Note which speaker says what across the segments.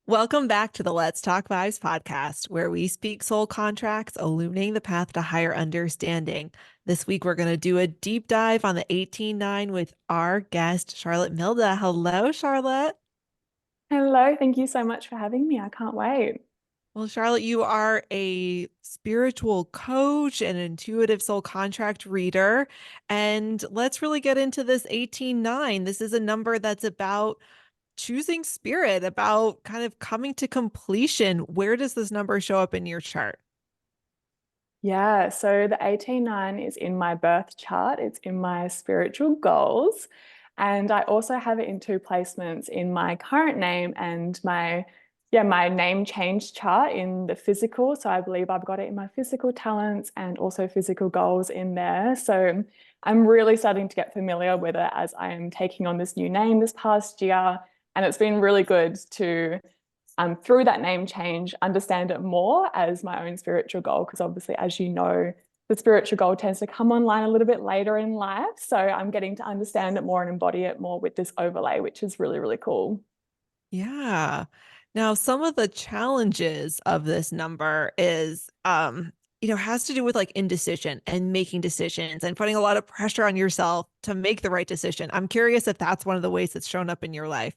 Speaker 1: Welcome back to the Let's Talk Vibes podcast, where we speak soul contracts, illuminating the path to higher understanding. This week, we're going to do a deep dive on the 18-9 with our guest, Charlotte Milda. Hello, Charlotte.
Speaker 2: Hello, thank you so much for having me. I can't wait.
Speaker 1: Well, Charlotte, you are a spiritual coach and intuitive soul contract reader. And let's really get into this 18-9. This is a number that's about choosing spirit, about kind of coming to completion. Where does this number show up in your chart?
Speaker 2: Yeah, so the 18-9 is in my birth chart. It's in my spiritual goals. And I also have it in two placements in my current name and my name change chart in the physical. So I believe I've got it in my physical talents and also physical goals in there. So I'm really starting to get familiar with it as I am taking on this new name this past year. And it's been really good to through that name change, understand it more as my own spiritual goal. Because obviously, as you know, the spiritual goal tends to come online a little bit later in life. So I'm getting to understand it more and embody it more with this overlay, which is really, really cool.
Speaker 1: Yeah. Now, some of the challenges of this number is, has to do with like indecision and making decisions and putting a lot of pressure on yourself to make the right decision. I'm curious if that's one of the ways it's shown up in your life.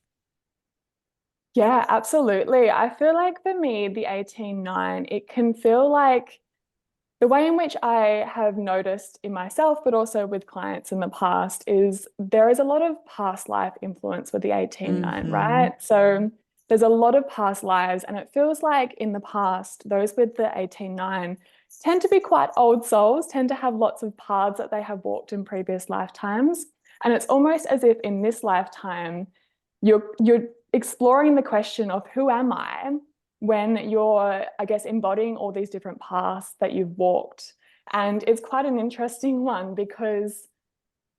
Speaker 2: Yeah, absolutely. I feel like for me, the 18-9, it can feel like the way in which I have noticed in myself, but also with clients in the past, is there is a lot of past life influence with the 18-9,
Speaker 1: Hmm.
Speaker 2: right? So there's a lot of past lives, and it feels like in the past, those with the 18-9 tend to be quite old souls, tend to have lots of paths that they have walked in previous lifetimes. And it's almost as if in this lifetime, you're exploring the question of who am I when you're, I guess, embodying all these different paths that you've walked. And it's quite an interesting one because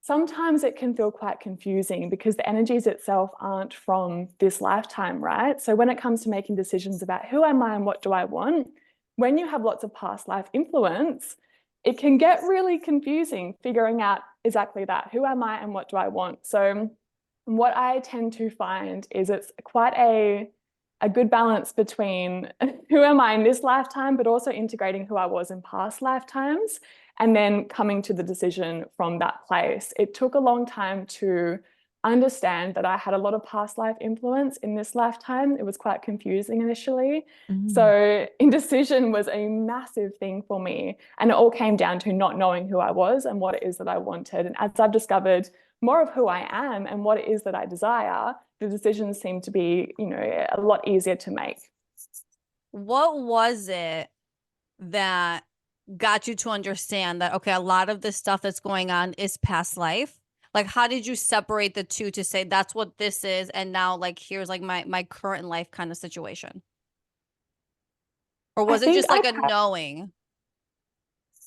Speaker 2: sometimes it can feel quite confusing because the energies itself aren't from this lifetime, right? So when it comes to making decisions about who am I and what do I want, when you have lots of past life influence, it can get really confusing figuring out exactly that. Who am I and what do I want? So what I tend to find is it's quite a good balance between who am I in this lifetime, but also integrating who I was in past lifetimes and then coming to the decision from that place. It took a long time to understand that I had a lot of past life influence in this lifetime. It was quite confusing initially.
Speaker 1: Mm.
Speaker 2: So indecision was a massive thing for me. And it all came down to not knowing who I was and what it is that I wanted. And as I've discovered more of who I am and what it is that I desire, the decisions seem to be, a lot easier to make.
Speaker 3: What was it that got you to understand that, okay, a lot of this stuff that's going on is past life? Like, how did you separate the two to say that's what this is, and now like here's like my current life kind of situation? Or
Speaker 2: I
Speaker 3: was it
Speaker 2: think
Speaker 3: just like
Speaker 2: I've
Speaker 3: a
Speaker 2: had,
Speaker 3: knowing?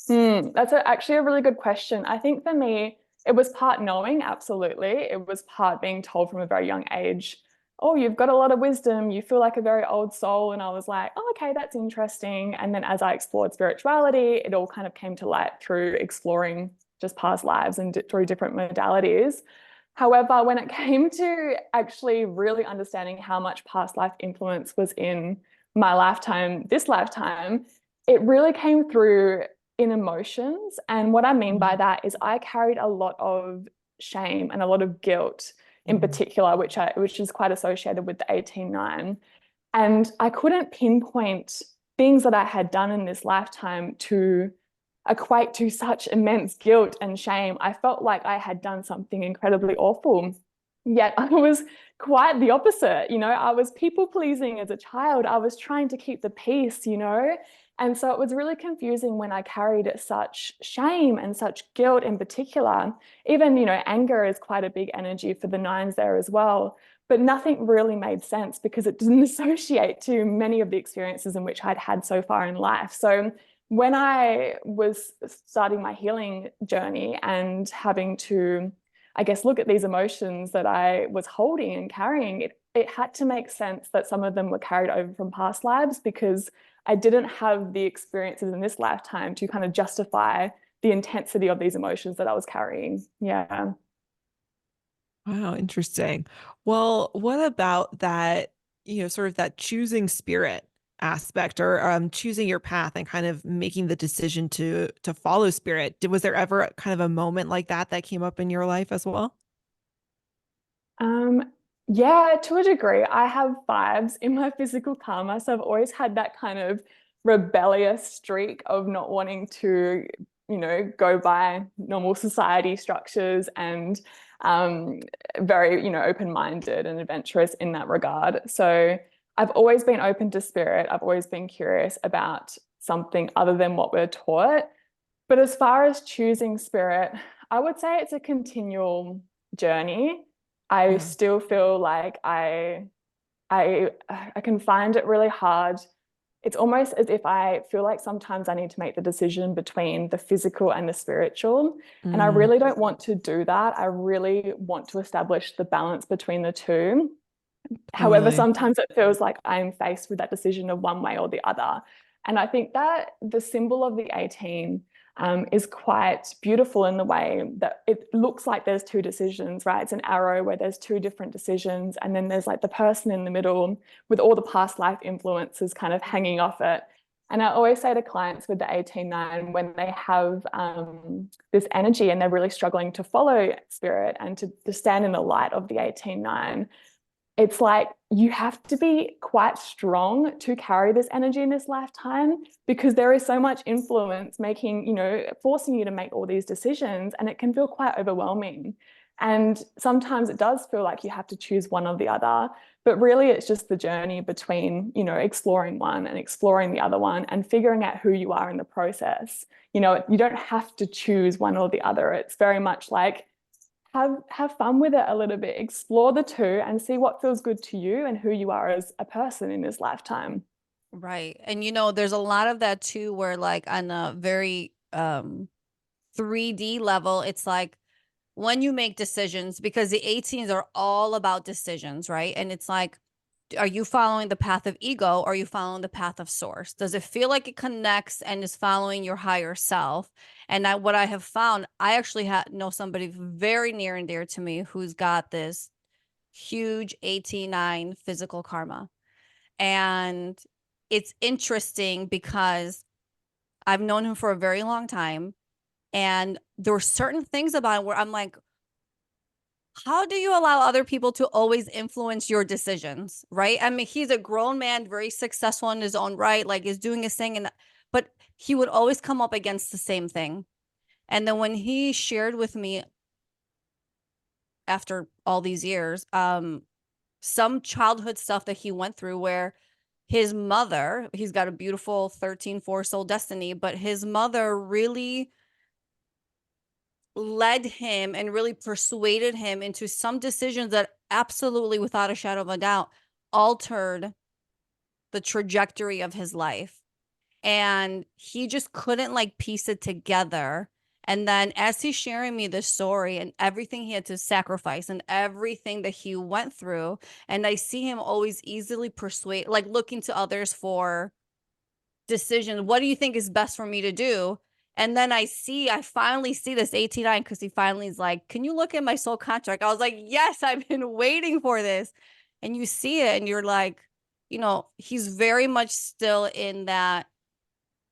Speaker 2: that's actually a really good question. I think for me, it was part knowing, absolutely. It was part being told from a very young age, oh, you've got a lot of wisdom. You feel like a very old soul. And I was like, oh, okay, that's interesting. And then as I explored spirituality, it all kind of came to light through exploring just past lives and through different modalities. However, when it came to actually really understanding how much past life influence was in my lifetime, this lifetime, it really came through in emotions. And what I mean by
Speaker 1: Mm.
Speaker 2: that is I carried a lot of shame and a lot of guilt in
Speaker 1: Mm.
Speaker 2: particular, which is quite associated with the 18-9. And I couldn't pinpoint things that I had done in this lifetime to equate to such immense guilt and shame. I felt like I had done something incredibly awful. Yet I was quite the opposite. I was people pleasing as a child. I was trying to keep the peace. And so it was really confusing when I carried such shame and such guilt in particular. Even, anger is quite a big energy for the nines there as well. But nothing really made sense because it didn't associate to many of the experiences in which I'd had so far in life. So when I was starting my healing journey and having to, I guess, look at these emotions that I was holding and carrying, it had to make sense that some of them were carried over from past lives because I didn't have the experiences in this lifetime to kind of justify the intensity of these emotions that I was carrying. Yeah.
Speaker 1: Wow, interesting. Well, what about that? sort of that choosing spirit aspect, or choosing your path and kind of making the decision to follow spirit. Was there ever kind of a moment like that that came up in your life as well?
Speaker 2: Um, yeah, to a degree. I have fives in my physical karma, so I've always had that kind of rebellious streak of not wanting to, go by normal society structures, and very, open-minded and adventurous in that regard. So I've always been open to spirit. I've always been curious about something other than what we're taught. But as far as choosing spirit, I would say it's a continual journey. I
Speaker 1: Yeah.
Speaker 2: still feel like I can find it really hard. It's almost as if I feel like sometimes I need to make the decision between the physical and the spiritual. And I
Speaker 1: Mm,
Speaker 2: really don't want to do that. I really want to establish the balance between the two. However,
Speaker 1: totally.
Speaker 2: sometimes it feels like I'm faced with that decision of one way or the other. And I think that the symbol of the 18 is quite beautiful in the way that it looks like there's two decisions, right? It's an arrow where there's two different decisions. And then there's like the person in the middle with all the past life influences kind of hanging off it. And I always say to clients with the 18-9, when they have this energy and they're really struggling to follow spirit and to stand in the light of the 18-9, it's like you have to be quite strong to carry this energy in this lifetime, because there is so much influence making, forcing you to make all these decisions, and it can feel quite overwhelming. And sometimes it does feel like you have to choose one or the other, but really it's just the journey between, exploring one and exploring the other one and figuring out who you are in the process. You don't have to choose one or the other. It's very much like have fun with it a little bit, explore the two and see what feels good to you and who you are as a person in this lifetime.
Speaker 3: Right. And there's a lot of that too, where like on a very 3D level, it's like when you make decisions, because the 18s are all about decisions, right? And it's like, are you following the path of ego, or are you following the path of source? Does it feel like it connects and is following your higher self? And what I have found, I actually know somebody very near and dear to me who's got this huge 18-9 physical karma. And it's interesting because I've known him for a very long time. And there were certain things about it where I'm like, how do you allow other people to always influence your decisions? Right. I mean, he's a grown man, very successful in his own right, like is doing his thing. But he would always come up against the same thing. And then when he shared with me after all these years, some childhood stuff that he went through where his mother, he's got a beautiful 13-4 soul destiny, but his mother really led him and really persuaded him into some decisions that absolutely, without a shadow of a doubt, altered the trajectory of his life. And he just couldn't like piece it together. And then as he's sharing me this story and everything he had to sacrifice and everything that he went through, and I see him always easily persuade, like looking to others for decisions. What do you think is best for me to do? And then I finally see this 18-9, because he finally is like, can you look at my soul contract? I was like, yes, I've been waiting for this. And you see it and you're like, he's very much still in that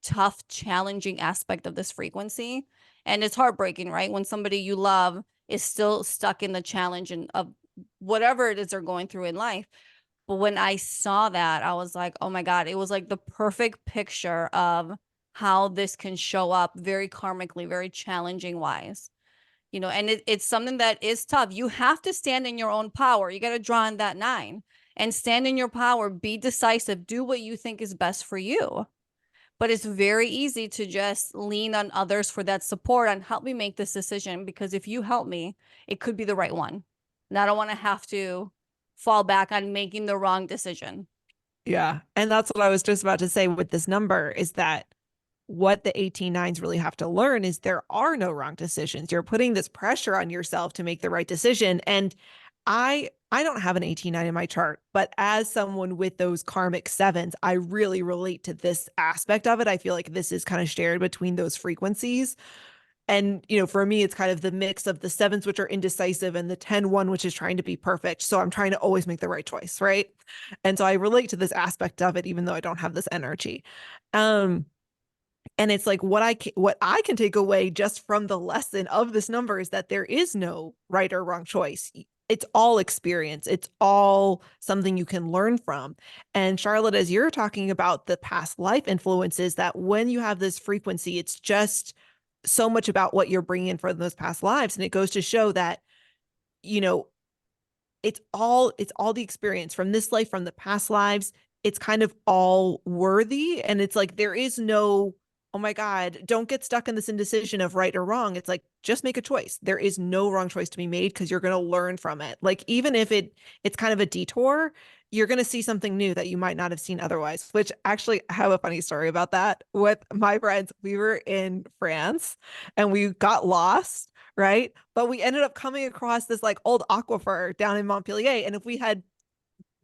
Speaker 3: tough, challenging aspect of this frequency. And it's heartbreaking, right? When somebody you love is still stuck in the challenge and of whatever it is they're going through in life. But when I saw that, I was like, oh my God, it was like the perfect picture of how this can show up very karmically, very challenging wise. And it's something that is tough. You have to stand in your own power. You got to draw in that 9 and stand in your power, be decisive, do what you think is best for you. But it's very easy to just lean on others for that support and help me make this decision, because if you help me, it could be the right one. And I don't want to have to fall back on making the wrong decision.
Speaker 1: Yeah. And that's what I was just about to say with this number, is that what the 18-9s really have to learn is there are no wrong decisions. You're putting this pressure on yourself to make the right decision. And I don't have an 18-9 in my chart, but as someone with those karmic sevens, I really relate to this aspect of it. I feel like this is kind of shared between those frequencies. And, for me, it's kind of the mix of the sevens, which are indecisive, and the 10-1, which is trying to be perfect. So I'm trying to always make the right choice, right? And so I relate to this aspect of it, even though I don't have this energy. And it's like what I can take away just from the lesson of this number is that there is no right or wrong choice. It's all experience. It's all something you can learn from. And Charlotte, as you're talking about the past life influences, that when you have this frequency, it's just so much about what you're bringing in from those past lives. And it goes to show that, you know, it's all the experience from this life, from the past lives. It's kind of all worthy. And it's like there is no, oh my God, don't get stuck in this indecision of right or wrong. It's like just make a choice. There is no wrong choice to be made because you're going to learn from it. Like even if it's kind of a detour, you're going to see something new that you might not have seen otherwise. Which actually, I have a funny story about that with my friends. We were in France and we got lost, right? But we ended up coming across this like old aquifer down in Montpellier. And if we had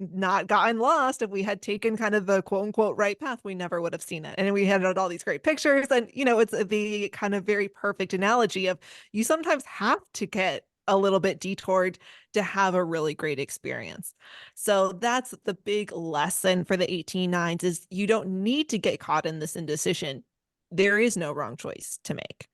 Speaker 1: not gotten lost, if we had taken kind of the quote unquote right path, we never would have seen it. And we had all these great pictures. And, it's the kind of very perfect analogy of you sometimes have to get a little bit detoured to have a really great experience. So that's the big lesson for the 18-9s is you don't need to get caught in this indecision. There is no wrong choice to make.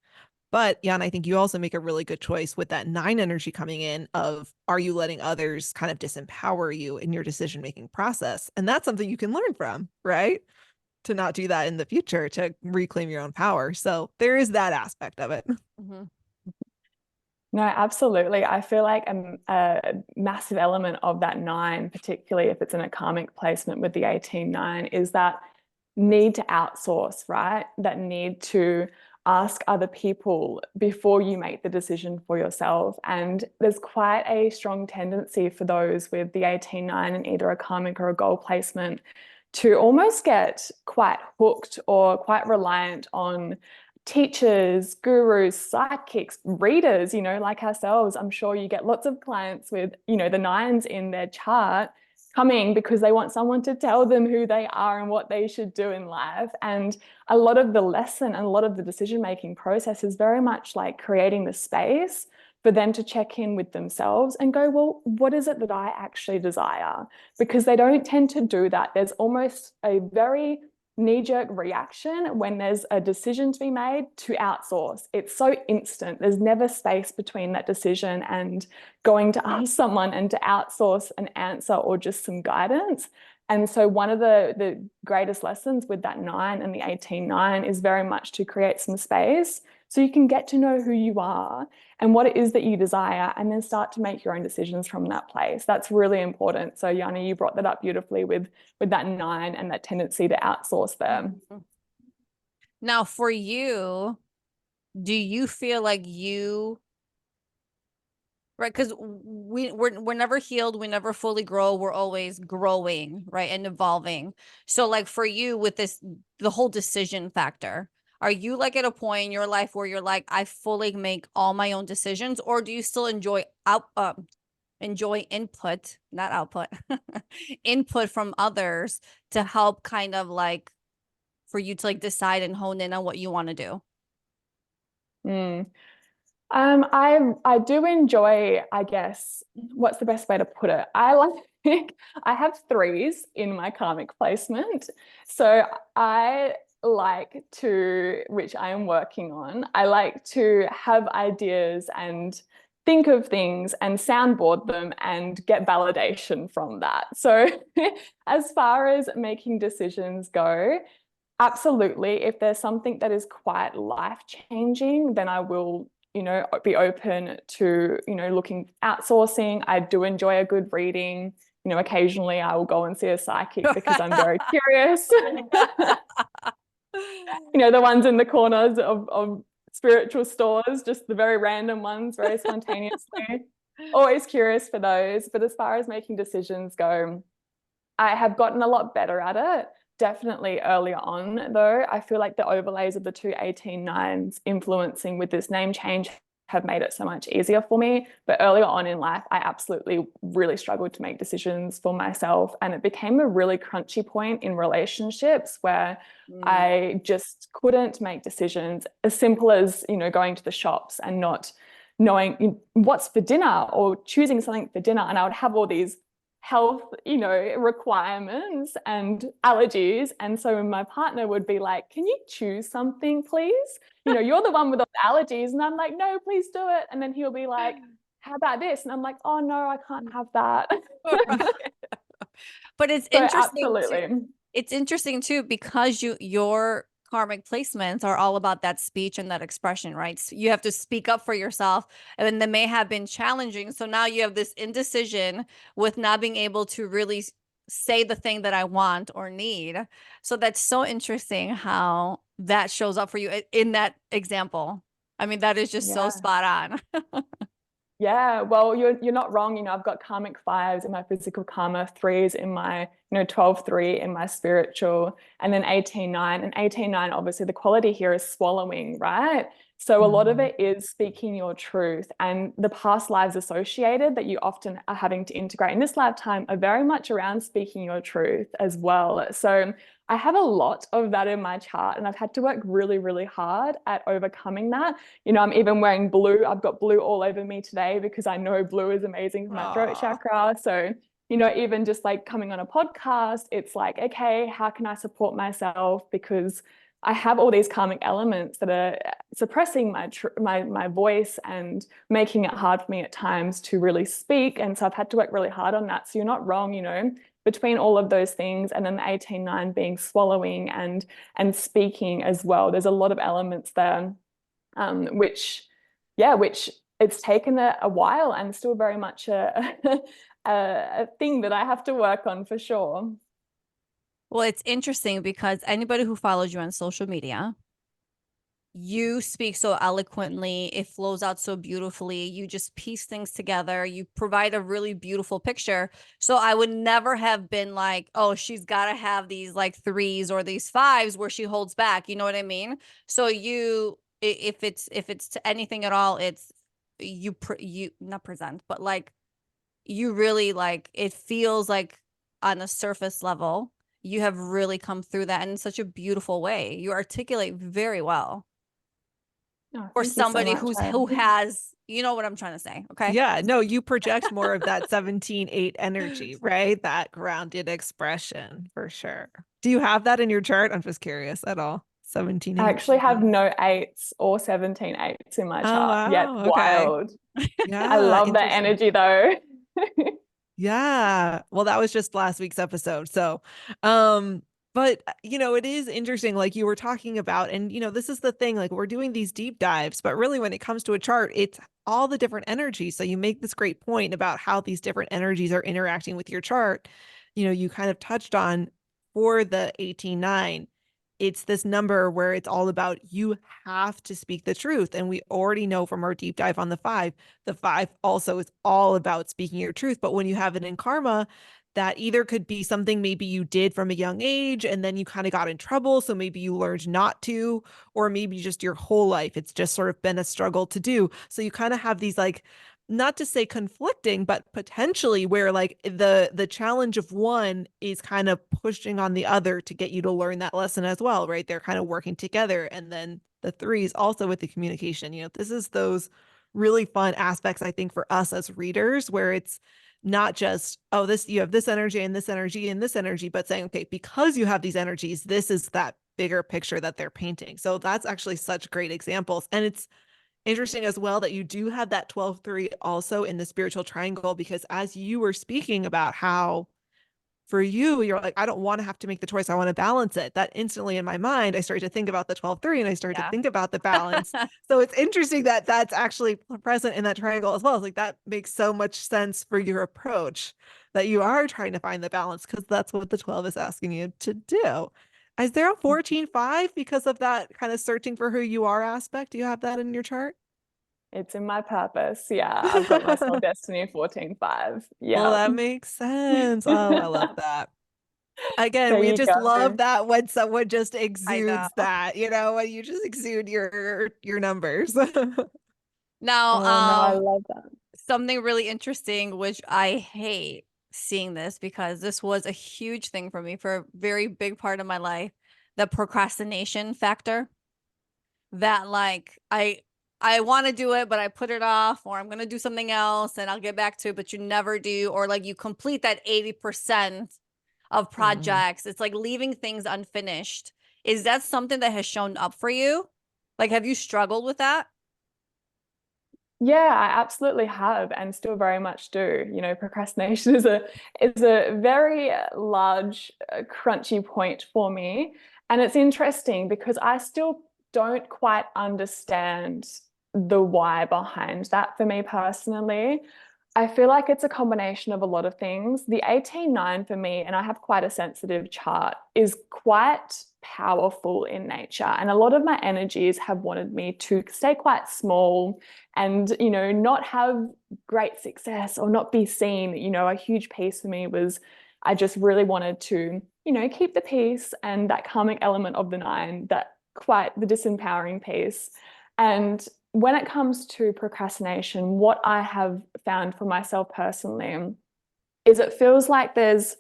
Speaker 1: But Jan, I think you also make a really good choice with that 9 energy coming in of, are you letting others kind of disempower you in your decision-making process? And that's something you can learn from, right? To not do that in the future, to reclaim your own power. So there is that aspect of it.
Speaker 3: Mm-hmm.
Speaker 2: No, absolutely. I feel like a massive element of that 9, particularly if it's in a karmic placement with the 18-9, is that need to outsource, right? That need to ask other people before you make the decision for yourself. And there's quite a strong tendency for those with the 18-9 in either a karmic or a goal placement to almost get quite hooked or quite reliant on teachers, gurus, psychics, readers, like ourselves. I'm sure you get lots of clients with, the 9s in their chart coming because they want someone to tell them who they are and what they should do in life. And a lot of the lesson and a lot of the decision-making process is very much like creating the space for them to check in with themselves and go, well, what is it that I actually desire? Because they don't tend to do that. There's almost a very knee-jerk reaction when there's a decision to be made to outsource. It's so instant. There's never space between that decision and going to ask someone and to outsource an answer or just some guidance. And so one of the greatest lessons with that 9 and the 18-9 is very much to create some space so you can get to know who you are and what it is that you desire, and then start to make your own decisions from that place. That's really important. So Yiannah, you brought that up beautifully with that 9 and that tendency to outsource them.
Speaker 3: Now, for you, do you feel like right? Because we're never healed, we never fully grow, we're always growing, right? And evolving. So like for you with the whole decision factor, are you like at a point in your life where you're like, I fully make all my own decisions, or do you still enjoy input, not output, input from others to help kind of like for you to like decide and hone in on what you want to do?
Speaker 2: I do enjoy, I guess, what's the best way to put it? I have 3s in my karmic placement. So I like to, which I am working on, I like to have ideas and think of things and soundboard them and get validation from that. So as far as making decisions go, absolutely, if there's something that is quite life-changing, then I will be open to, looking outsourcing. I do enjoy a good reading. Occasionally I will go and see a psychic because I'm very curious. The ones in the corners of spiritual stores, just the very random ones, very spontaneously. Always curious for those. But as far as making decisions go, I have gotten a lot better at it. Definitely earlier on, though, I feel like the overlays of the 2 18-9s influencing with this name change have made it so much easier for me. But earlier on in life, I absolutely really struggled to make decisions for myself. And it became a really crunchy point in relationships where I just couldn't make decisions as simple as, you know, going to the shops and not knowing what's for dinner or choosing something for dinner. And I would have all these health, you know, requirements and allergies. And so my partner would be like, can you choose something, please? You know, you're the one with all the allergies. And I'm like, no, please do it. And then he'll be like, how about this? And I'm like, oh no, I can't have that.
Speaker 3: But it's
Speaker 2: So
Speaker 3: interesting
Speaker 2: absolutely.
Speaker 3: It's interesting too, because your karmic placements are all about that speech and that expression, right? So you have to speak up for yourself, and then they may have been challenging. So now you have this indecision with not being able to really say the thing that I want or need. So that's so interesting how that shows up for you in that example. I mean, that is just so
Speaker 2: Yeah.
Speaker 3: spot on.
Speaker 2: Yeah, well, you're not wrong. You know, I've got karmic fives in my physical karma, threes in my, you know, 12-3 in my spiritual, and then 18-9. And 18-9, obviously, the quality here is swallowing, right? So a lot of
Speaker 1: Mhm.
Speaker 2: it is speaking your truth, and the past lives associated that you often are having to integrate in this lifetime are very much around speaking your truth as well. So I have a lot of that in my chart, and I've had to work really, really hard at overcoming that. You know, I'm even wearing blue. I've got blue all over me today because I know blue is amazing for my throat
Speaker 1: Aw.
Speaker 2: chakra. So, you know, even just like coming on a podcast, it's like, okay, how can I support myself? Because I have all these karmic elements that are suppressing my voice and making it hard for me at times to really speak. And so I've had to work really hard on that. So you're not wrong, you know, between all of those things, and then the 18-9 being swallowing and speaking as well. There's a lot of elements there, which it's taken a while and still very much a thing that I have to work on for sure.
Speaker 3: Well, it's interesting because anybody who follows you on social media, you speak so eloquently, it flows out so beautifully, you just piece things together, you provide a really beautiful picture. So I would never have been like, oh, she's got to have these like threes or these fives where she holds back, you know what I mean? So if it's to anything at all, it's you not present, but like you really, like, it feels like on a surface level you have really come through that in such a beautiful way. You articulate very well
Speaker 2: Oh,
Speaker 3: for
Speaker 2: thank you so
Speaker 3: somebody
Speaker 2: much.
Speaker 3: who has, you know what I'm trying to say, okay?
Speaker 1: Yeah, no, you project more of that 17-8 energy, right? That grounded expression for sure. Do you have that in your chart? I'm just curious at all.
Speaker 2: I
Speaker 1: 17-8.
Speaker 2: actually have no eights or 17-8s in my
Speaker 1: Oh,
Speaker 2: chart. Yeah, it's
Speaker 1: wow. Okay.
Speaker 2: wild. I
Speaker 1: Yeah,
Speaker 2: love that
Speaker 1: interesting.
Speaker 2: energy though.
Speaker 1: Yeah. Well, that was just last week's episode. So, um, but you know, it is interesting, like you were talking about, and you know, this is the thing, like we're doing these deep dives, but really when it comes to a chart, it's all the different energies. So you make this great point about how these different energies are interacting with your chart. You know, you kind of touched on for the 18-9, it's this number where it's all about you have to speak the truth. And we already know from our deep dive on the five also is all about speaking your truth. But when you have it in karma, that either could be something maybe you did from a young age and then you kind of got in trouble. So maybe you learned not to, or maybe just your whole life, it's just sort of been a struggle to do. So you kind of have these like, not to say conflicting, but potentially where like the challenge of one is kind of pushing on the other to get you to learn that lesson as well, right? They're kind of working together. And then the threes also with the communication, you know, this is those really fun aspects, I think, for us as readers, where it's not just, oh, this, you have this energy and this energy and this energy, but saying, okay, because you have these energies, this is that bigger picture that they're painting. So that's actually such great examples. And it's interesting as well that you do have that 12-3 also in the spiritual triangle, because as you were speaking about how for you, you're like, I don't want to have to make the choice. I want to balance it. That instantly in my mind, I started to think about the 12-3 and I started to
Speaker 3: Yeah.
Speaker 1: think about the balance. So it's interesting that that's actually present in that triangle as well. It's like that makes so much sense for your approach, that you are trying to find the balance because that's what the 12 is asking you to do. Is there a 14-5 because of that kind of searching for who you are aspect? Do you have that in your chart?
Speaker 2: It's in my purpose. Yeah, I've got my soul destiny 14-5.
Speaker 1: Well,
Speaker 2: Yeah.
Speaker 1: that makes sense. Oh, I love that. Again,
Speaker 2: There
Speaker 1: we
Speaker 2: you
Speaker 1: just love
Speaker 2: go.
Speaker 1: that when someone just
Speaker 3: I know.
Speaker 1: exudes that, you know, when you just exude your numbers.
Speaker 3: Now,
Speaker 2: Oh no, I love that.
Speaker 3: something really interesting, which I hate seeing this because this was a huge thing for me for a very big part of my life, the procrastination factor. That like I want to do it, but I put it off, or I'm gonna do something else and I'll get back to it, but you never do, or like you complete that 80% of
Speaker 1: Mhm.
Speaker 3: projects. It's like leaving things unfinished. Is that something that has shown up for you? Like, have you struggled with that?
Speaker 2: Yeah, I absolutely have and still very much do. You know, procrastination is a very large crunchy point for me. And it's interesting because I still don't quite understand the why behind that for me personally. I feel like it's a combination of a lot of things. The 18:9 for me, and I have quite a sensitive chart, is quite powerful in nature. And a lot of my energies have wanted me to stay quite small and, you know, not have great success or not be seen. You know, a huge piece for me was I just really wanted to, you know, keep the peace and that calming element of the nine, that quite the disempowering piece. And when it comes to procrastination, what I have found for myself personally is it feels like there's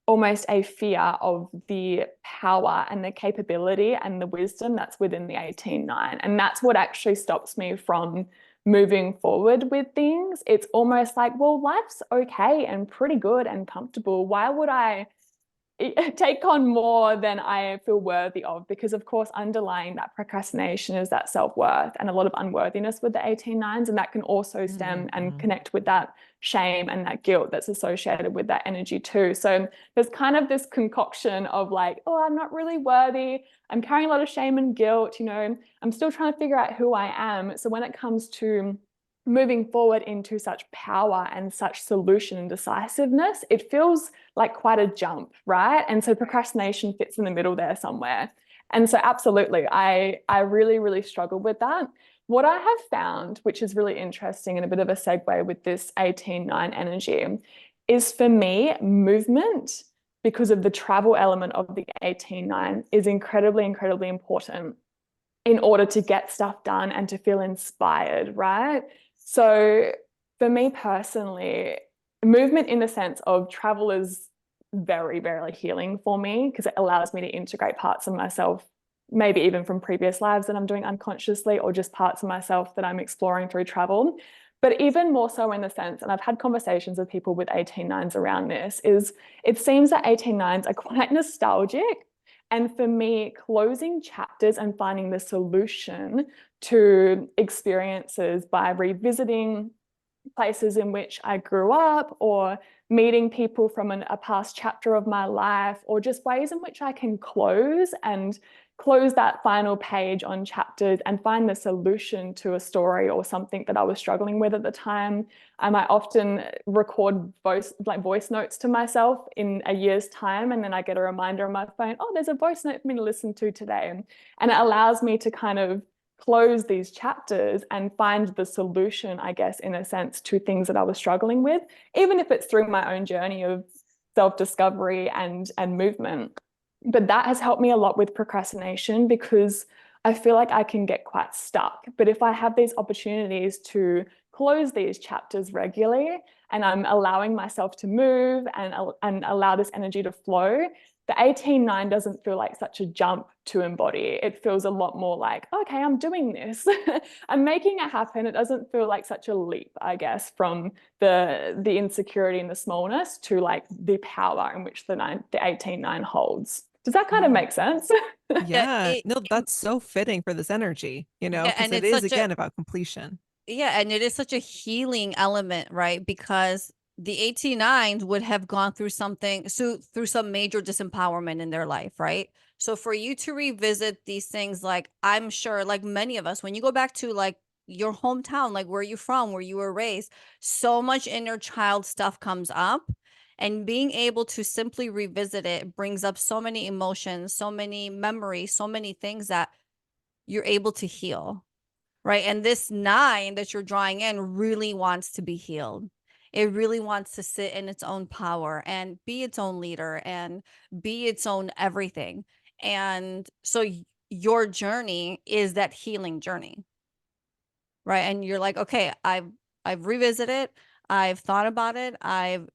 Speaker 2: almost a fear of the power and the capability and the wisdom that's within the 18:9. And that's what actually stops me from moving forward with things. It's almost like, well, life's okay and pretty good and comfortable. Why would I take on more than I feel worthy of? Because of course, underlying that procrastination is that self-worth and a lot of unworthiness with the 18:9s. And that can also stem and
Speaker 1: Mhm.
Speaker 2: connect with that shame and that guilt that's associated with that energy too. So there's kind of this concoction of like, oh, I'm not really worthy. I'm carrying a lot of shame and guilt, you know, I'm still trying to figure out who I am. So when it comes to moving forward into such power and such solution and decisiveness, it feels like quite a jump, right? And so procrastination fits in the middle there somewhere. And so absolutely, I really, really struggle with that. What I have found, which is really interesting and a bit of a segue with this 18:9 energy, is for me, movement, because of the travel element of the 18:9, is incredibly, incredibly important in order to get stuff done and to feel inspired, right? So for me personally, movement in the sense of travel is very, very healing for me because it allows me to integrate parts of myself, maybe even from previous lives that I'm doing unconsciously, or just parts of myself that I'm exploring through travel. But even more so in the sense, and I've had conversations with people with 18:9s around this, is it seems that 18:9s are quite nostalgic. And for me, closing chapters and finding the solution to experiences by revisiting places in which I grew up, or meeting people from a past chapter of my life, or just ways in which I can close that final page on chapters and find the solution to a story or something that I was struggling with at the time. I might often record voice notes to myself in a year's time, and then I get a reminder on my phone, oh, there's a voice note for me to listen to today. And it allows me to kind of close these chapters and find the solution, I guess, in a sense, to things that I was struggling with, even if it's through my own journey of self-discovery and movement. But that has helped me a lot with procrastination because I feel like I can get quite stuck. But if I have these opportunities to close these chapters regularly and I'm allowing myself to move and allow this energy to flow, the 18:9 doesn't feel like such a jump to embody. It feels a lot more like, okay, I'm doing this. I'm making it happen. It doesn't feel like such a leap, I guess, from the insecurity and the smallness to like the power in which the 18:9 holds. Does that kind of
Speaker 1: Mhm.
Speaker 2: make sense?
Speaker 3: Yeah,
Speaker 1: Yeah, no, that's so fitting for this energy,
Speaker 3: yeah,
Speaker 1: because
Speaker 3: and
Speaker 1: it
Speaker 3: it's
Speaker 1: is
Speaker 3: such a
Speaker 1: again about completion.
Speaker 3: yeah, and it is such a healing element, right? Because the 89s would have gone through something, so through some major disempowerment in their life, right? So for you to revisit these things, like I'm sure, like many of us, when you go back to like your hometown, like where you from, where you were raised, so much inner child stuff comes up. And being able to simply revisit it brings up so many emotions, so many memories, so many things that you're able to heal, right? And this nine that you're drawing in really wants to be healed. It really wants to sit in its own power and be its own leader and be its own everything. And so your journey is that healing journey. right? And you're like, okay, I've revisited, I've thought about it, I've,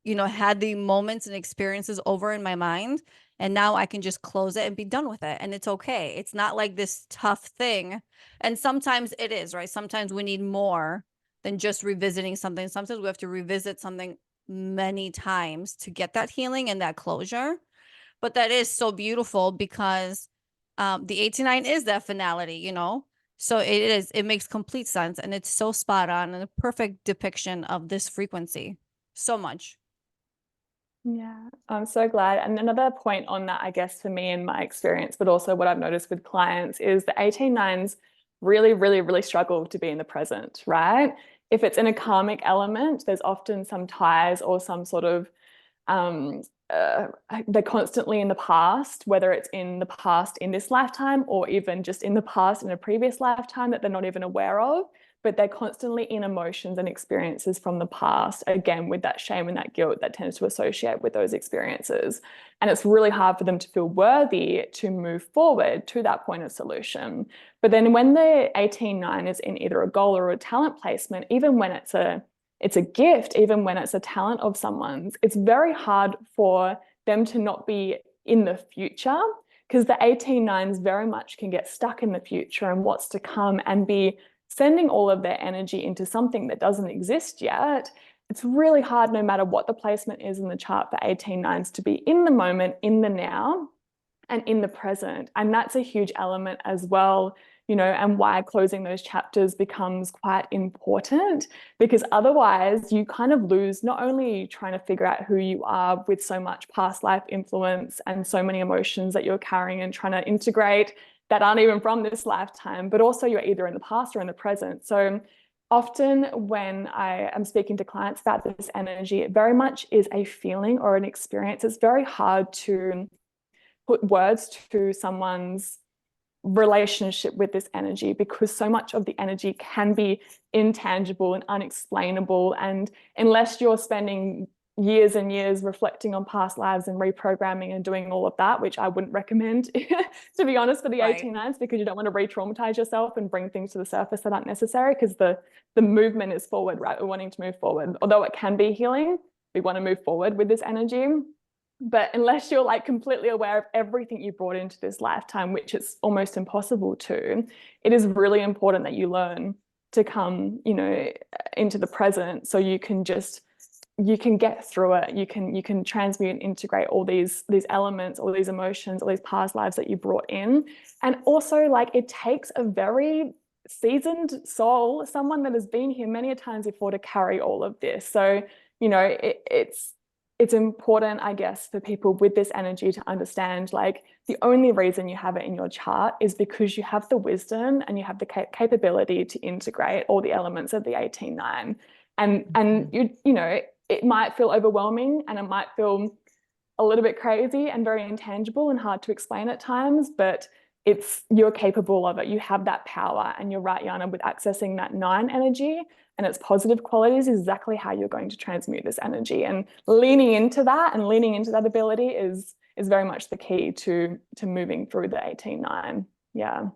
Speaker 3: you know, had the moments and experiences over in my mind, and now I can just close it and be done with it. And it's okay. It's not like this tough thing. And sometimes it is, right? Sometimes we need more than just revisiting something. Sometimes we have to revisit something many times to get that healing and that closure. But that is so beautiful because the 89 is that finality, you know? So it makes complete sense, and it's so spot on and a perfect depiction of this frequency. So much.
Speaker 2: Yeah, I'm so glad. And another point on that, I guess, for me and my experience, but also what I've noticed with clients is the 18 9s really, really, really struggle to be in the present, right? If it's in a karmic element, there's often some ties or some sort of um, they're constantly in the past, whether it's in the past in this lifetime or even just in the past in a previous lifetime that they're not even aware of, but they're constantly in emotions and experiences from the past, again, with that shame and that guilt that tends to associate with those experiences. And it's really hard for them to feel worthy to move forward to that point of solution. But then when the 18 9 is in either a goal or a talent placement, even when it's a gift, even when it's a talent of someone's, it's very hard for them to not be in the future, because the 18 9s very much can get stuck in the future and what's to come and be sending all of their energy into something that doesn't exist yet. It's really hard, no matter what the placement is in the chart, for 18 9s to be in the moment, in the now, and in the present. And that's a huge element as well, you know, and why closing those chapters becomes quite important, because otherwise you kind of lose, not only trying to figure out who you are with so much past life influence and so many emotions that you're carrying and trying to integrate that aren't even from this lifetime, but also you're either in the past or in the present. So often when I am speaking to clients about this energy, it very much is a feeling or an experience. It's very hard to put words to someone's relationship with this energy, because so much of the energy can be intangible and unexplainable. And unless you're spending years and years reflecting on past lives and reprogramming and doing all of that, which I wouldn't recommend, to be honest, for the
Speaker 3: Right.
Speaker 2: 18 9s, because you don't want to re-traumatize yourself and bring things to the surface that aren't necessary, because the movement is forward, right? We're wanting to move forward. Although it can be healing, we want to move forward with this energy. But unless you're like completely aware of everything you brought into this lifetime, which it's almost impossible to, it is really important that you learn to come, you know, into the present, so you can get through it. You can transmute and integrate all these elements, all these emotions, all these past lives that you brought in. And also, like, it takes a very seasoned soul, someone that has been here many a times before, to carry all of this. So, you know, it's important, I guess, for people with this energy to understand, like, the only reason you have it in your chart is because you have the wisdom and you have the capability to integrate all the elements of the 18 9. And you know, it might feel overwhelming and it might feel a little bit crazy and very intangible and hard to explain at times, but you're capable of it. You have that power. And you're right, Yiannah, with accessing that 9 energy and its positive qualities is exactly how you're going to transmute this energy. And leaning into that ability is very much the key to moving through the 18 9. Yeah.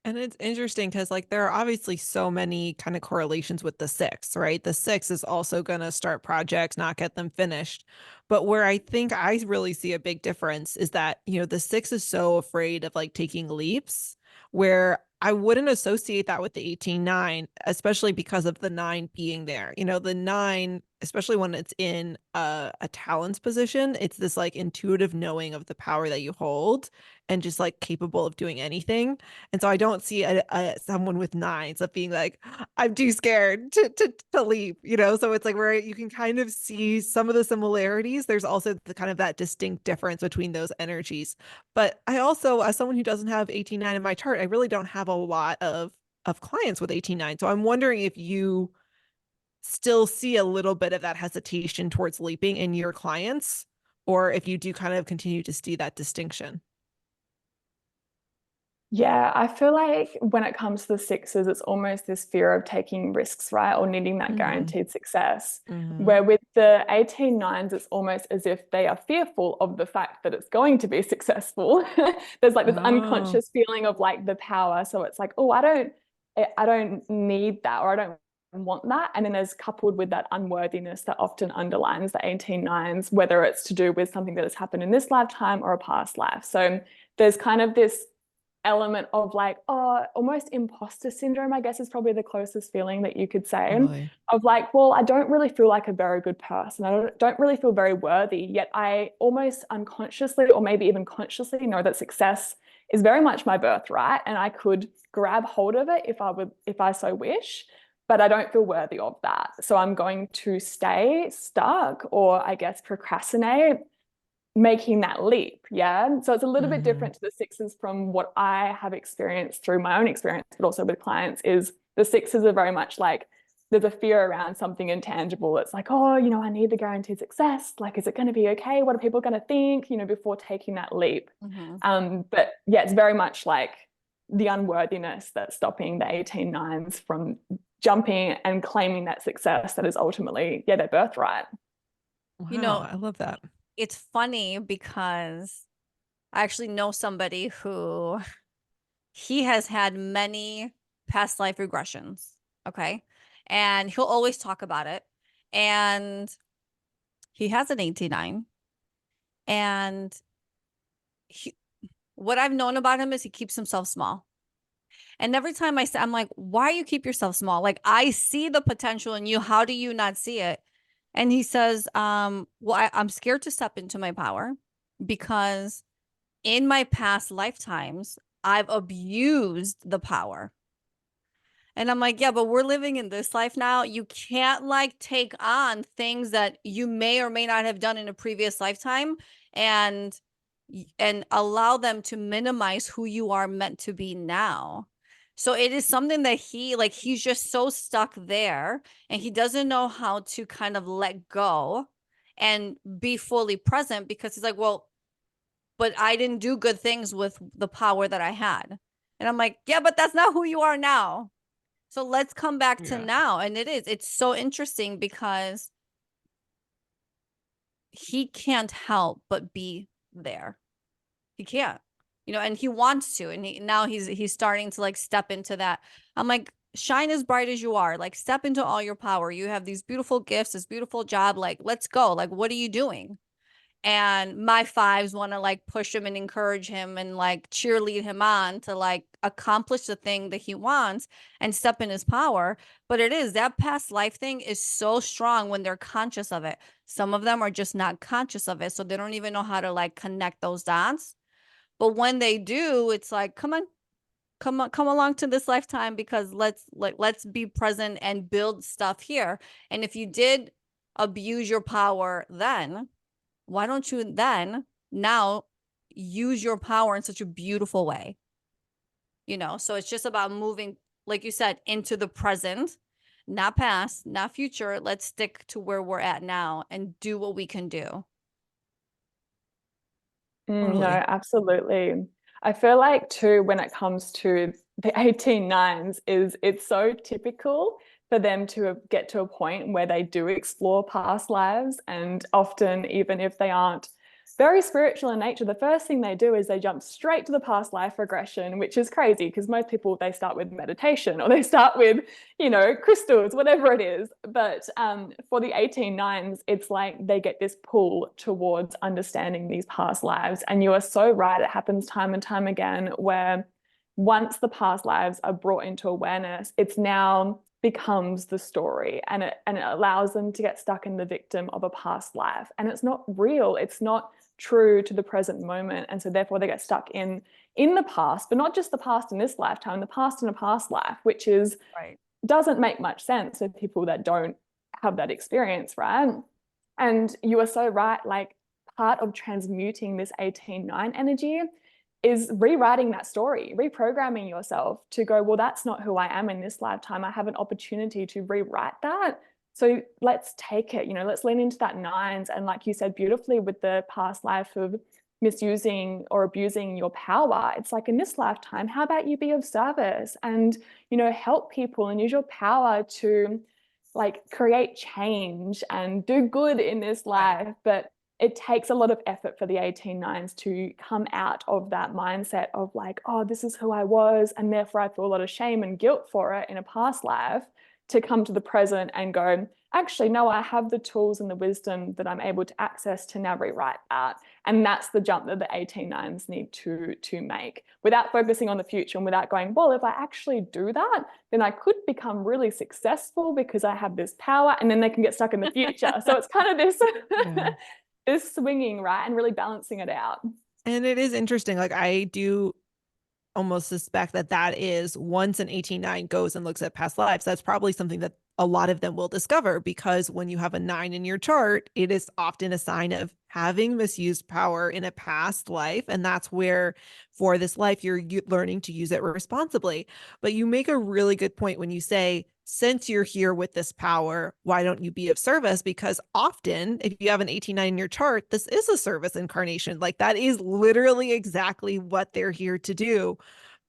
Speaker 1: And it's interesting because, like, there are obviously so many kind of correlations with the 6, right? The 6 is also going to start projects, not get them finished. But where I think I really see a big difference is that, you know, the 6 is so afraid of like taking leaps, where I wouldn't associate that with the 18 9, especially because of the 9 being there. You know, the 9, especially when it's in a talents position, it's this like intuitive knowing of the power that you hold and just like capable of doing anything. And so I don't see someone with 9s of being like, I'm too scared to leave, you know? So it's like where you can kind of see some of the similarities. There's also the kind of that distinct difference between those energies. But I also, as someone who doesn't have 18 9 in my chart, I really don't have a lot of clients with 18 9. So I'm wondering if you still see a little bit of that hesitation towards leaping in your clients, or if you do kind of continue to see that distinction.
Speaker 2: Yeah, I feel like when it comes to the 6s, it's almost this fear of taking risks, right? Or needing that guaranteed success. Where with the 18 9s, it's almost as if they are fearful of the fact that it's going to be successful. There's like this
Speaker 1: Oh.
Speaker 2: unconscious feeling of like the power. So it's like, oh, I don't, I don't need that, or I don't want that. And then there's coupled with that unworthiness that often underlines the 18 9s, whether it's to do with something that has happened in this lifetime or a past life. So there's kind of this element of like, oh, almost imposter syndrome, I guess, is probably the closest feeling that you could say.
Speaker 1: Totally.
Speaker 2: Of like, well, I don't really feel like a very good person. I don't really feel very worthy, yet I almost unconsciously, or maybe even consciously, know that success is very much my birthright, and I could grab hold of it if I so wish, but I don't feel worthy of that. So I'm going to stay stuck, or I guess procrastinate making that leap. Yeah. So it's a little bit different to the 6s from what I have experienced through my own experience, but also with clients. Is the 6s are very much like, there's a fear around something intangible. It's like, oh, I need the guaranteed success. Like, is it going to be okay? What are people going to think, before taking that leap? But yeah, it's very much like the unworthiness that's stopping the 18 9s from jumping and claiming that success that is ultimately, their birthright.
Speaker 1: Wow, I love that.
Speaker 3: It's funny because I actually know somebody who he has had many past life regressions. Okay. And he'll always talk about it. And he has an 18 9. And what I've known about him is he keeps himself small. And every time I'm like, why you keep yourself small? Like, I see the potential in you. How do you not see it? And he says, well, I'm scared to step into my power because in my past lifetimes, I've abused the power. And I'm like, yeah, but we're living in this life now. You can't like take on things that you may or may not have done in a previous lifetime and allow them to minimize who you are meant to be now. So it is something that he's just so stuck there, and he doesn't know how to kind of let go and be fully present, because he's like, well, but I didn't do good things with the power that I had. And I'm like, yeah, but that's not who you are now. So let's come back to now. And it's so interesting because he can't help but be there. He can't, and he wants to. And he's starting to like step into that. I'm like, shine as bright as you are, like step into all your power. You have these beautiful gifts, this beautiful job. Like, let's go. Like, what are you doing? And my 5s want to like push him and encourage him and like cheerlead him on to like accomplish the thing that he wants and step in his power. But that past life thing is so strong when they're conscious of it. Some of them are just not conscious of it, so they don't even know how to like connect those dots. But when they do, it's like, come along to this lifetime, because let's be present and build stuff here. And if you did abuse your power then, why don't you then now use your power in such a beautiful way? So it's just about moving, like you said, into the present, not past, not future. Let's stick to where we're at now and do what we can do.
Speaker 1: Totally.
Speaker 2: No, absolutely. I feel like too, when it comes to the 18 9s, it's so typical for them to get to a point where they do explore past lives. And often, even if they aren't very spiritual in nature, the first thing they do is they jump straight to the past life regression, which is crazy because most people, they start with meditation or they start with, crystals, whatever it is. But for the 18 9s, it's like they get this pull towards understanding these past lives. And you are so right. It happens time and time again where once the past lives are brought into awareness, it's now becomes the story, and it allows them to get stuck in the victim of a past life, and it's not real, it's not true to the present moment. And so therefore they get stuck in the past, but not just the past in this lifetime, the past in a past life, which is
Speaker 3: Right.
Speaker 2: doesn't make much sense for people that don't have that experience, right? And you are so right, like part of transmuting this 18 9 energy is rewriting that story, reprogramming yourself to go, well, that's not who I am in this lifetime. I have an opportunity to rewrite that. So let's take it, let's lean into that 9s. And like you said beautifully with the past life of misusing or abusing your power, it's like in this lifetime, how about you be of service and, help people and use your power to like create change and do good in this life. But it takes a lot of effort for the 18-9s to come out of that mindset of like, oh, this is who I was, and therefore I feel a lot of shame and guilt for it in a past life, to come to the present and go, actually, no, I have the tools and the wisdom that I'm able to access to now rewrite that. And that's the jump that the 18-9s need to make, without focusing on the future and without going, well, if I actually do that, then I could become really successful because I have this power, and then they can get stuck in the future. So it's kind of this, this swinging, right? And really balancing it out.
Speaker 1: And it is interesting. Like, I do almost suspect that that is, once an 18-9 goes and looks at past lives, that's probably something that a lot of them will discover, because when you have a 9 in your chart, it is often a sign of having misused power in a past life. And that's where, for this life, you're learning to use it responsibly. But you make a really good point when you say, since you're here with this power, why don't you be of service? Because often, if you have an 18-9 in your chart, this is a service incarnation. Like, that is literally exactly what they're here to do.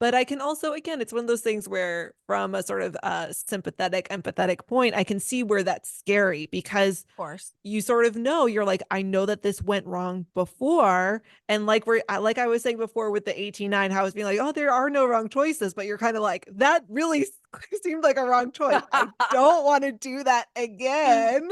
Speaker 1: But I can also, again, it's one of those things where, from a sort of sympathetic, empathetic point, I can see where that's scary, because
Speaker 3: Of course.
Speaker 1: you sort of know, you're like, I know that this went wrong before. And like I was saying before with the 18-9, how I was being like, oh, there are no wrong choices. But you're kind of like, that really seemed like a wrong choice. I don't want to do that again.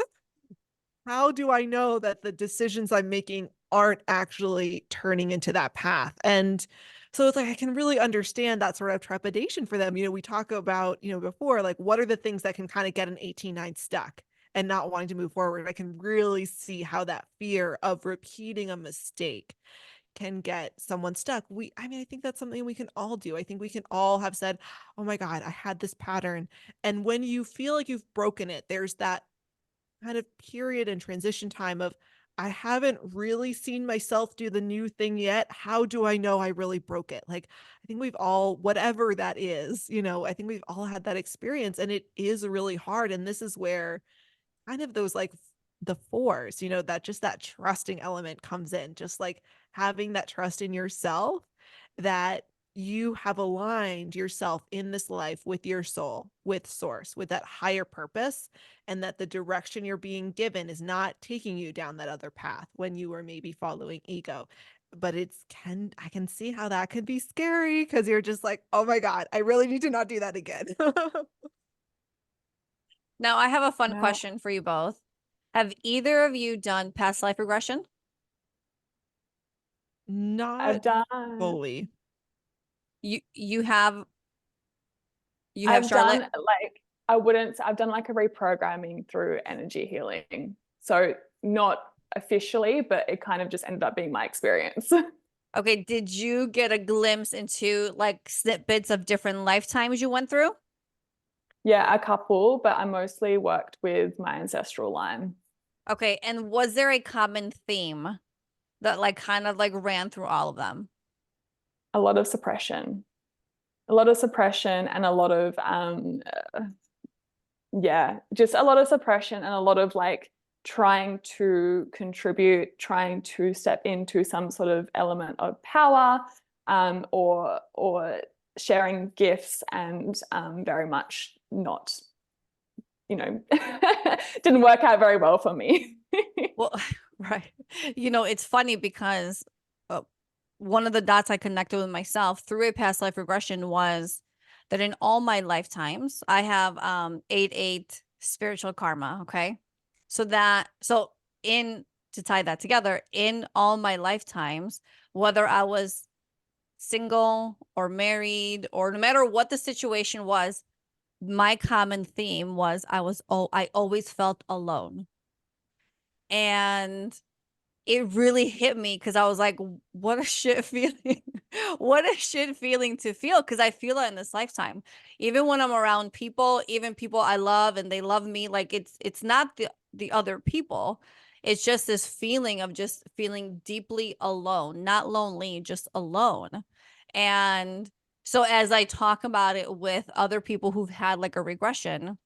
Speaker 1: How do I know that the decisions I'm making aren't actually turning into that path? And so it's like, I can really understand that sort of trepidation for them. We talk about, before, like, what are the things that can kind of get an 18-9 stuck and not wanting to move forward? I can really see how that fear of repeating a mistake can get someone stuck. I think that's something we can all do. I think we can all have said, oh my God, I had this pattern. And when you feel like you've broken it, there's that kind of period and transition time of, I haven't really seen myself do the new thing yet. How do I know I really broke it? Like, I think we've all, whatever that is, I think we've all had that experience, and it is really hard. And this is where kind of those, like, the fours, that just that trusting element comes in, just like having that trust in yourself, that you have aligned yourself in this life with your soul, with source, with that higher purpose, and that the direction you're being given is not taking you down that other path when you were maybe following ego. But I can see how that could be scary, because you're just like, oh my God, I really need to not do that again.
Speaker 3: Now, I have a fun
Speaker 2: Wow.
Speaker 3: question for you both. Have either of you done past life regression?
Speaker 1: Not
Speaker 2: I've done
Speaker 1: fully.
Speaker 3: You have
Speaker 2: I've
Speaker 3: Charlotte?
Speaker 2: done like I've done like a reprogramming through energy healing. So not officially, but it kind of just ended up being my experience.
Speaker 3: Okay, did you get a glimpse into like snippets of different lifetimes you went through?
Speaker 2: Yeah, a couple, but I mostly worked with my ancestral line.
Speaker 3: Okay, and was there a common theme that like kind of like ran through all of them?
Speaker 2: A lot of suppression. A lot of suppression and a lot of yeah, just a lot of suppression and a lot of like trying to contribute, trying to step into some sort of element of power, or sharing gifts, and very much not, didn't work out very well for me.
Speaker 3: Well, right. It's funny because one of the dots I connected with myself through a past life regression was that in all my lifetimes, I have 8-8 spiritual karma. Okay. So to tie that together, in all my lifetimes, whether I was single or married, or no matter what the situation was, my common theme was I always felt alone. And it really hit me because I was like, what a shit feeling. What a shit feeling to feel, because I feel it in this lifetime. Even when I'm around people, even people I love and they love me, like it's not the other people. It's just this feeling of just feeling deeply alone, not lonely, just alone. And so as I talk about it with other people who've had like a regression,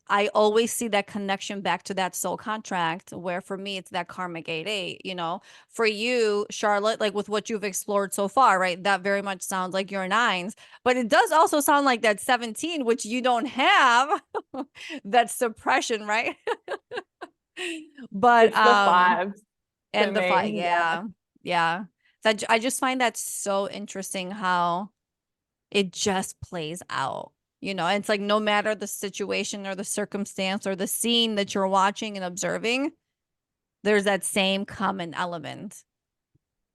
Speaker 3: I always see that connection back to that soul contract, where for me it's that karmic 8-8. For you, Charlotte, like with what you've explored so far, right, that very much sounds like your nines, but it does also sound like that 17, which you don't have. That suppression, right? But
Speaker 2: It's the fives.
Speaker 3: And the fight,
Speaker 2: me. Yeah.
Speaker 3: yeah. So I just find that so interesting how it just plays out. You know, it's like no matter the situation or the circumstance or the scene that you're watching and observing, there's that same common element.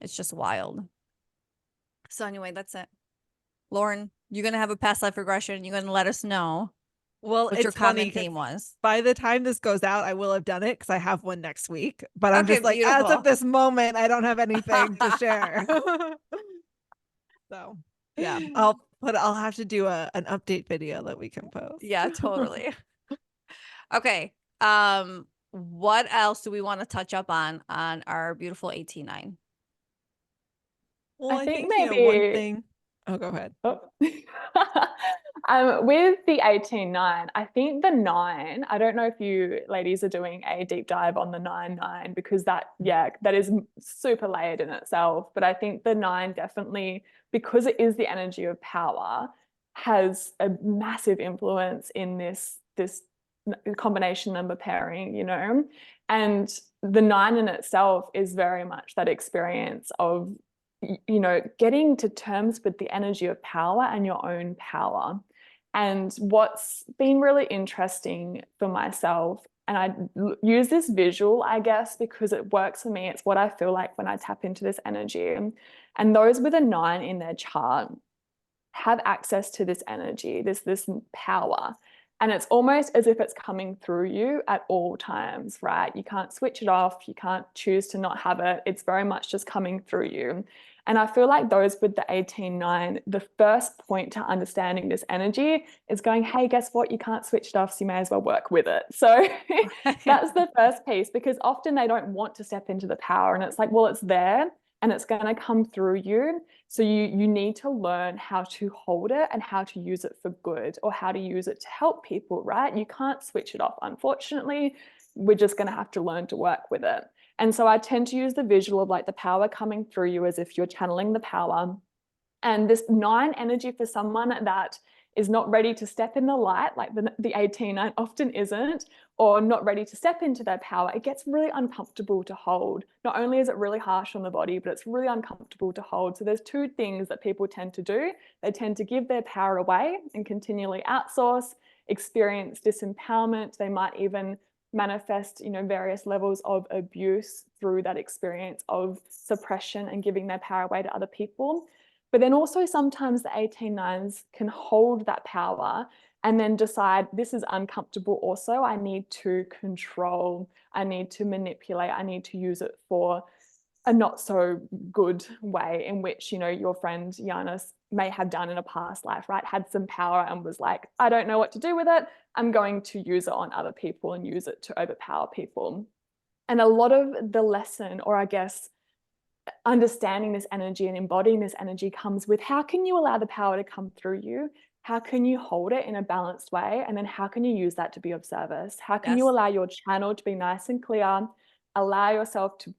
Speaker 3: It's just wild. So anyway, that's it. Lauren, you're gonna have a past life regression. You're gonna let us know
Speaker 1: Well,
Speaker 3: what your
Speaker 1: it's funny
Speaker 3: common
Speaker 1: 'cause
Speaker 3: theme was.
Speaker 1: by the time this goes out, I will have done it because I have one next week. But I'm
Speaker 3: Okay,
Speaker 1: just like, as of
Speaker 3: beautiful.
Speaker 1: this moment, I don't have anything to share. So yeah, I'll have to do an update video that we can post.
Speaker 3: Yeah, totally. Okay. What else do we want to touch up on our beautiful 18-9?
Speaker 1: Well,
Speaker 2: I
Speaker 1: I
Speaker 2: think
Speaker 1: think, one
Speaker 2: maybe
Speaker 1: thing. Oh, go ahead.
Speaker 2: oh. With the 18-9, I think the 9, I don't know if you ladies are doing a deep dive on the 9-9 because that is super layered in itself. But I think the 9 definitely, because it is the energy of power, has a massive influence in this combination number pairing, you know. And the 9 in itself is very much that experience of, you know, getting to terms with the energy of power and your own power. And what's been really interesting for myself, and I use this visual, I guess, because it works for me. It's what I feel like when I tap into this energy. And those with a 9 in their chart have access to this energy, this power. And it's almost as if it's coming through you at all times, right? You can't switch it off. You can't choose to not have it. It's very much just coming through you. And I feel like those with the 18-9, the first point to understanding this energy is going, hey, guess what? You can't switch it off, so you may as well work with it. So that's the first piece, because often they don't want to step into the power. And it's like, well, it's there and it's going to come through you. So you need to learn how to hold it and how to use it for good, or how to use it to help people, right? You can't switch it off. Unfortunately, we're just going to have to learn to work with it. And so I tend to use the visual of like the power coming through you as if you're channeling the power. And this 9 energy for someone that is not ready to step in the light, like the 18-9 often isn't, or not ready to step into their power, it gets really uncomfortable to hold. Not only is it really harsh on the body, but it's really uncomfortable to hold. So there's 2 things that people tend to do. They tend to give their power away and continually outsource, experience disempowerment. They might even manifest, you know, various levels of abuse through that experience of suppression and giving their power away to other people. But then also sometimes the 18-9s can hold that power and then decide, this is uncomfortable also. I need to control, I need to manipulate, I need to use it for a not so good way, in which, you know, your friend Yiannah may have done in a past life, right? Had some power and was like, I don't know what to do with it. I'm going to use it on other people and use it to overpower people. And a lot of the lesson, or I guess understanding this energy and embodying this energy, comes with how can you allow the power to come through you? How can you hold it in a balanced way? And then how can you use that to be of service? How can you
Speaker 3: Yes.
Speaker 2: allow your channel to be nice and clear? Allow yourself to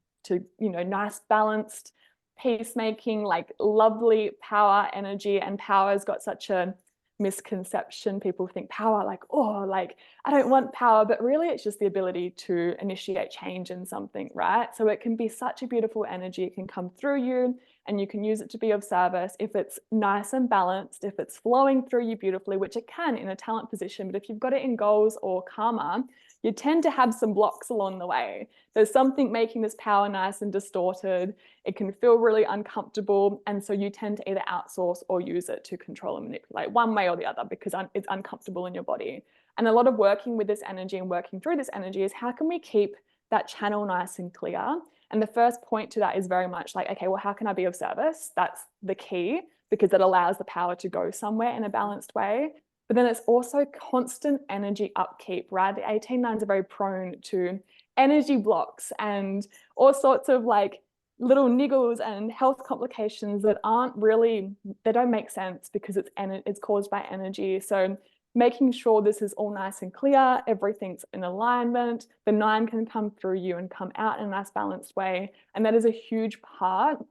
Speaker 2: you know, nice, balanced, peacemaking, like lovely power energy. And power has got such a misconception. People think power like, oh, like I don't want power, but really it's just the ability to initiate change in something, right? So it can be such a beautiful energy. It can come through you and you can use it to be of service if it's nice and balanced, if it's flowing through you beautifully, which it can in a talent position. But if you've got it in goals or karma, you tend to have some blocks along the way. There's something making this power nice and distorted. It can feel really uncomfortable. And so you tend to either outsource or use it to control and manipulate, one way or the other, because it's uncomfortable in your body. And a lot of working with this energy and working through this energy is how can we keep that channel nice and clear? And the first point to that is very much like, okay, well, how can I be of service? That's the key, because it allows the power to go somewhere in a balanced way. But then it's also constant energy upkeep, right? The 18-9s are very prone to energy blocks and all sorts of like little niggles and health complications that aren't really, they don't make sense because it's caused by energy. So making sure this is all nice and clear, everything's in alignment, the 9 can come through you and come out in a nice balanced way. And that is a huge part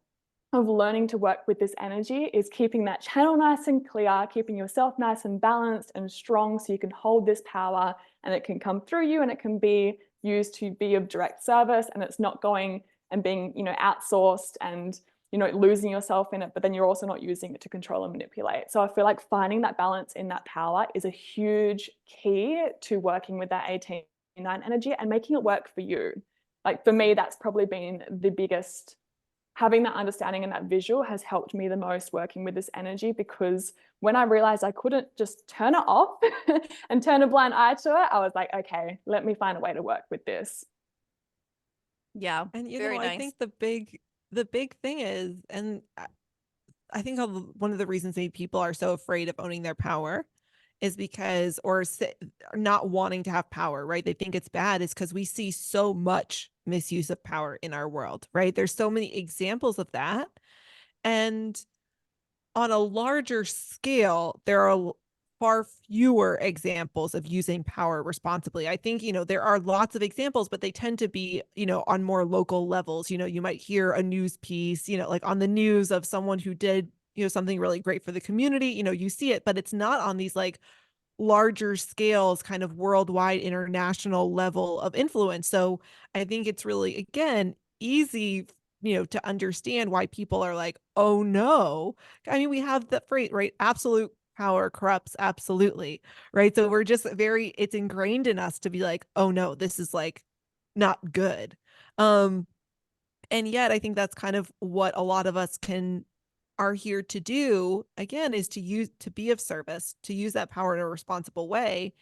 Speaker 2: of learning to work with this energy, is keeping that channel nice and clear, keeping yourself nice and balanced and strong so you can hold this power and it can come through you and it can be used to be of direct service, and it's not going and being, you know, outsourced and, you know, losing yourself in it, but then you're also not using it to control and manipulate. So I feel like finding that balance in that power is a huge key to working with that 18-9 energy and making it work for you. Like for me, that's probably been the biggest, having that understanding and that visual has helped me the most working with this energy, because when I realized I couldn't just turn it off and turn a blind eye to it, I was like, okay, let me find a way to work with this.
Speaker 3: Yeah.
Speaker 1: And
Speaker 3: very nice.
Speaker 1: I think the big thing is, and I think one of the reasons maybe people are so afraid of owning their power is because, or not wanting to have power, right? They think it's bad, is because we see so much misuse of power in our world, right? There's so many examples of that. And on a larger scale, there are far fewer examples of using power responsibly. I think, there are lots of examples, but they tend to be, on more local levels. You might hear a news piece, like on the news of someone who did, something really great for the community, you see it, but it's not on these like larger scales, kind of worldwide, international level of influence. So I think it's really, again, easy, to understand why people are like, oh no. I mean, we have the phrase, right? Absolute power corrupts absolutely, right? So we're just it's ingrained in us to be like, oh no, this is like not good. And yet I think that's kind of what a lot of us are here to do, again, is to be of service, to use that power in a responsible way.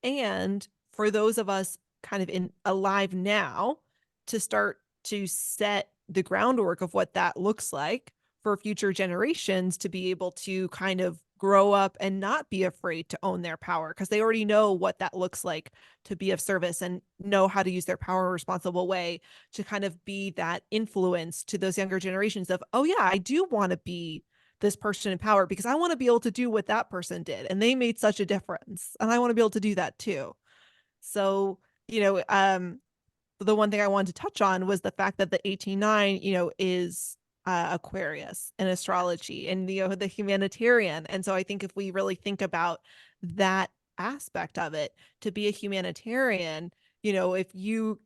Speaker 1: And for those of us kind of alive now, to start to set the groundwork of what that looks like for future generations to be able to kind of grow up and not be afraid to own their power, because they already know what that looks like to be of service and know how to use their power in a responsible way, to kind of be that influence to those younger generations of, oh yeah, I do want to be this person in power because I want to be able to do what that person did and they made such a difference and I want to be able to do that too. So, the one thing I wanted to touch on was the fact that the 18-9, is Aquarius and astrology and the humanitarian. And so I think if we really think about that aspect of it, to be a humanitarian, if you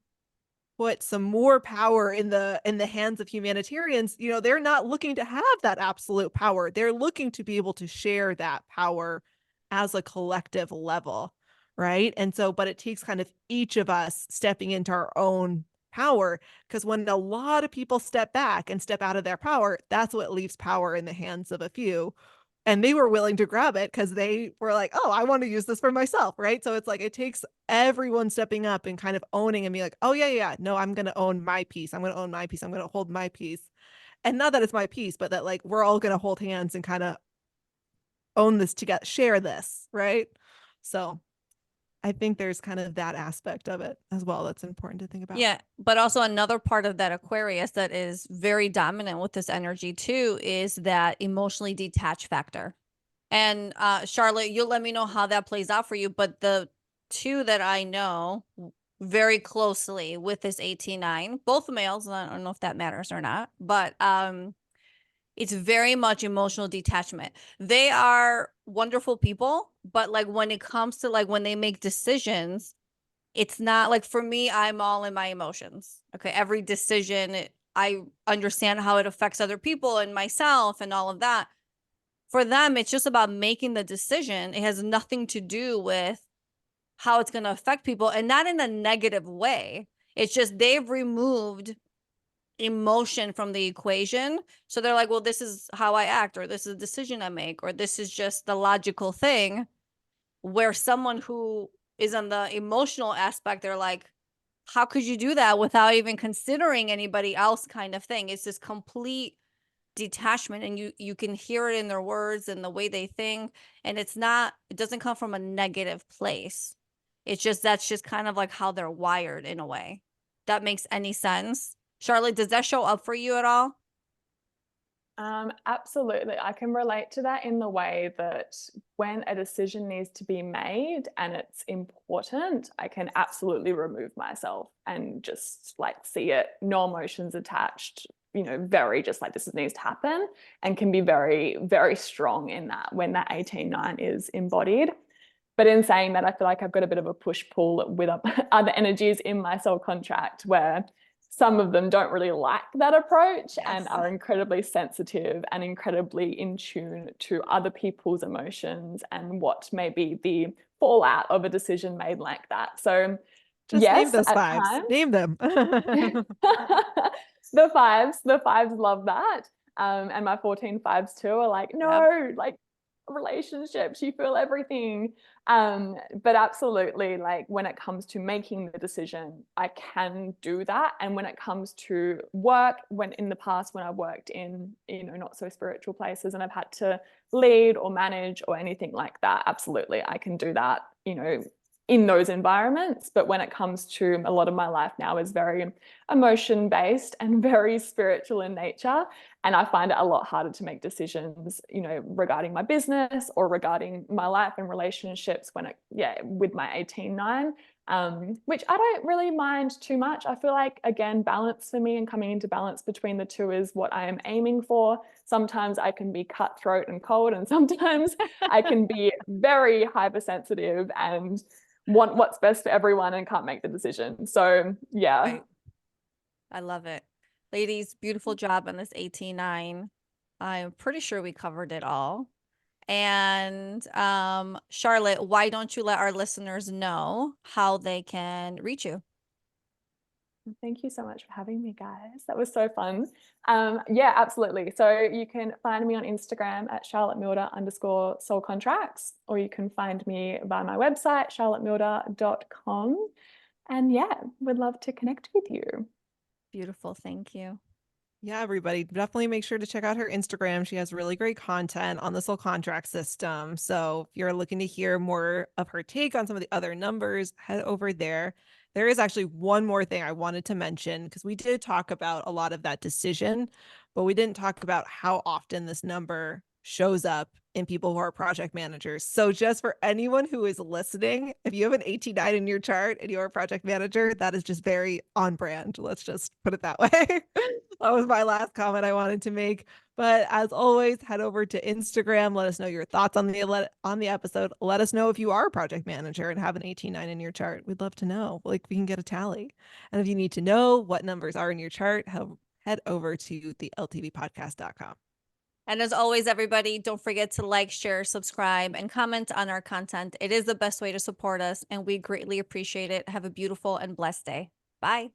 Speaker 1: put some more power in the hands of humanitarians, they're not looking to have that absolute power. They're looking to be able to share that power as a collective level, right? And so, but it takes kind of each of us stepping into our own power, because when a lot of people step back and step out of their power, that's what leaves power in the hands of a few. And they were willing to grab it because they were like, oh, I want to use this for myself, right? So it's like it takes everyone stepping up and kind of owning and be like, oh yeah, no, I'm going to own my piece. I'm going to own my piece. I'm going to hold my piece. And not that it's my piece, but that like we're all going to hold hands and kind of own this together, share this, right? So I think there's kind of that aspect of it as well that's important to think about.
Speaker 3: Yeah, but also another part of that Aquarius that is very dominant with this energy too is that emotionally detached factor. And Charlotte, you'll let me know how that plays out for you. But the two that I know very closely with this 18-9, both males, I don't know if that matters or not, but it's very much emotional detachment. They are wonderful people, but like when it comes to like when they make decisions, it's not like, for me, I'm all in my emotions. Okay, every decision, I understand how it affects other people and myself and all of that. For them, it's just about making the decision. It has nothing to do with how it's going to affect people, and not in a negative way. It's just they've removed emotion from the equation. So they're like, well, this is how I act, or this is a decision I make, or this is just the logical thing. Where someone who is on the emotional aspect, they're like, how could you do that without even considering anybody else, kind of thing? It's this complete detachment, and you can hear it in their words and the way they think, and it doesn't come from a negative place. It's just, that's just kind of like how they're wired in a way. That makes any sense? Charlotte, does that show up for you at all?
Speaker 2: Absolutely. I can relate to that in the way that when a decision needs to be made and it's important, I can absolutely remove myself and just like see it, no emotions attached, very just like this needs to happen, and can be very, very strong in that when that 18-9 is embodied. But in saying that, I feel like I've got a bit of a push-pull with other energies in my soul contract where some of them don't really like that approach and
Speaker 3: Yes.
Speaker 2: are incredibly sensitive and incredibly in tune to other people's emotions and what may be the fallout of a decision made like that. So
Speaker 1: Just name
Speaker 2: yes,
Speaker 1: those
Speaker 2: at
Speaker 1: fives.
Speaker 2: times.
Speaker 1: Name them.
Speaker 2: The fives love that. And my 14 fives too are like, no, like relationships, you feel everything. But absolutely, like when it comes to making the decision, I can do that. And when it comes to work, when in the past, when I worked in, not so spiritual places and I've had to lead or manage or anything like that, absolutely, I can do that, in those environments. But when it comes to a lot of my life now is very emotion based and very spiritual in nature. And I find it a lot harder to make decisions, regarding my business or regarding my life and relationships with my 18-9, which I don't really mind too much. I feel like, again, balance for me and coming into balance between the two is what I am aiming for. Sometimes I can be cutthroat and cold, and sometimes I can be very hypersensitive and want what's best for everyone and can't make the decision. So yeah.
Speaker 3: Right. I love it. Ladies, beautiful job on this 18-9. I'm pretty sure we covered it all. And Charlotte, why don't you let our listeners know how they can reach you?
Speaker 2: Thank you so much for having me, guys. That was so fun. Yeah, absolutely. So you can find me on Instagram at charlottemilda_soulcontracts, or you can find me via my website, charlottemilda.com. And yeah, would love to connect with you.
Speaker 3: Beautiful. Thank you.
Speaker 1: Yeah, everybody, definitely make sure to check out her Instagram. She has really great content on the soul contract system. So if you're looking to hear more of her take on some of the other numbers, head over there. There is actually one more thing I wanted to mention, because we did talk about a lot of that decision, but we didn't talk about how often this number shows up in people who are project managers. So just for anyone who is listening, if you have an 18-9 in your chart and you're a project manager, that is just very on brand. Let's just put it that way. That was my last comment I wanted to make. But as always, head over to Instagram. Let us know your thoughts on the episode. Let us know if you are a project manager and have an 18-9 in your chart. We'd love to know. Like, we can get a tally. And if you need to know what numbers are in your chart, head over to the ltvpodcast.com.
Speaker 3: And as always, everybody, don't forget to like, share, subscribe, and comment on our content. It is the best way to support us, and we greatly appreciate it. Have a beautiful and blessed day. Bye.